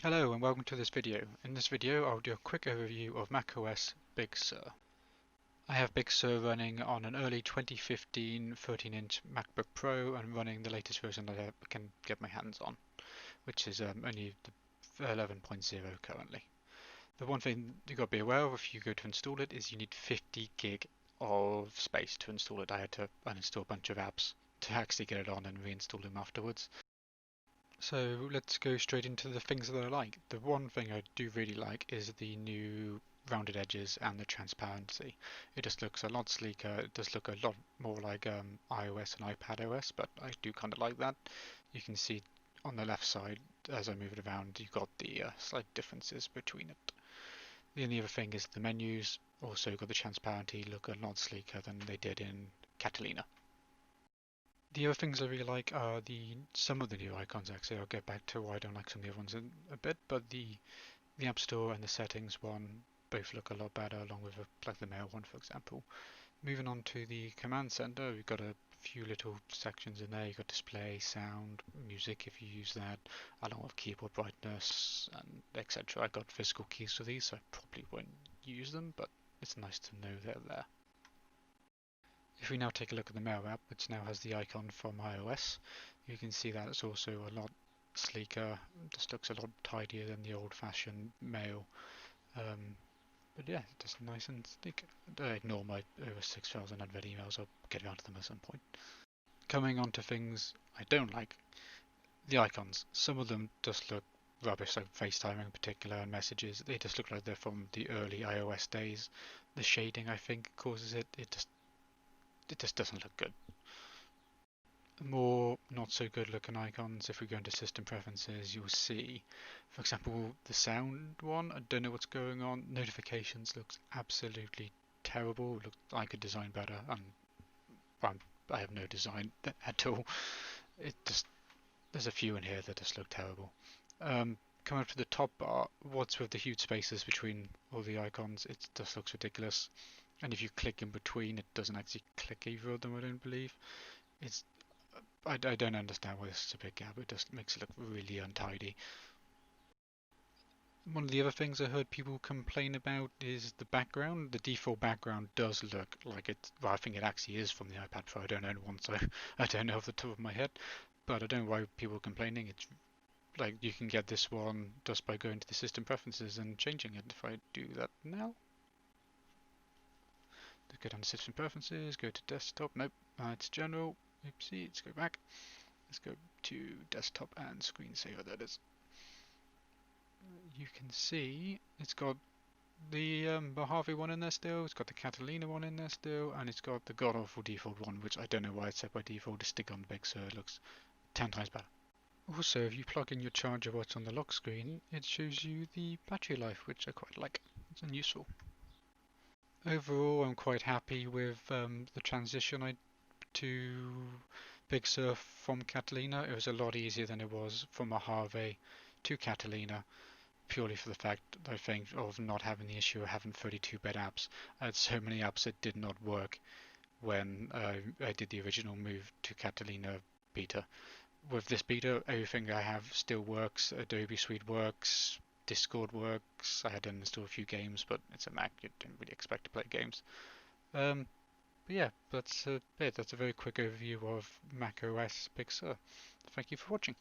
Hello and welcome to this video. In this video I'll do a quick overview of macOS Big Sur. I have Big Sur running on an early 2015 13-inch MacBook Pro and running the latest version that I can get my hands on, which is only the 11.0 currently. The one thing you've got to be aware of if you go to install it is you need 50 gig of space to install it. I had to uninstall a bunch of apps to actually get it on and reinstall them afterwards. So let's go straight into the things that I like. The one thing I do really like is the new rounded edges and the transparency. It just looks a lot sleeker. It does look a lot more like iOS and iPadOS, but I do kind of like that. You can see on the left side, as I move it around, you've got the slight differences between it. The only other thing is the menus also got the transparency look a lot sleeker than they did in Catalina. The other things I really like are some of the new icons actually. I'll get back to why I don't like some of the other ones in a bit, but the App Store and the settings one both look a lot better along with like the Mail one for example. Moving on to the command center, we've got a few little sections in there. You've got display, sound, music if you use that, along with keyboard brightness and etc. I got physical keys for these so I probably won't use them, but it's nice to know they're there. If we now take a look at the Mail app, which now has the icon from iOS, you can see that it's also a lot sleeker, just looks a lot tidier than the old-fashioned Mail. But yeah, just nice and sleek. Ignore my over 6,000 unread emails, I'll get around to them at some point. Coming on to things I don't like, the icons. Some of them just look rubbish, like FaceTime in particular and messages. They just look like they're from the early iOS days. The shading, I think, causes it. It just doesn't look good. More not so good looking icons, if we go into system preferences, you'll see, for example, the sound one. I don't know what's going on. Notifications looks absolutely terrible. Look, I could design better, and I have no design at all. There's a few in here that just look terrible. Coming up to the top bar, what's with the huge spaces between all the icons? It just looks ridiculous. And if you click in between, it doesn't actually click either of them, I don't believe. I don't understand why this is a big gap. It just makes it look really untidy. One of the other things I heard people complain about is the background. The default background does look like it. Well, I think it actually is from the iPad Pro. I don't own one, so I don't know off the top of my head. But I don't know why people are complaining. It's like you can get this one just by going to the system preferences and changing it. If I do that now, let's go down to system preferences, go to desktop. Nope, it's general. Oopsie, let's go back. Let's go to desktop and screensaver, that is. You can see it's got the Mojave one in there still, it's got the Catalina one in there still, and it's got the god-awful default one, which I don't know why it's set by default to stick on Big Sur. It looks 10 times better. Also, if you plug in your charger watch on the lock screen, it shows you the battery life, which I quite like. It's useful. Overall, I'm quite happy with the transition to Big Sur from Catalina. It was a lot easier than it was from Mojave to Catalina, purely for the fact, I think, of not having the issue of having 32-bit apps. I had so many apps that did not work when I did the original move to Catalina beta. With this beta, everything I have still works. Adobe Suite works, Discord works. I had to install a few games, but it's a Mac, you didn't really expect to play games. But yeah, that's it. That's a very quick overview of macOS Big Sur. Thank you for watching.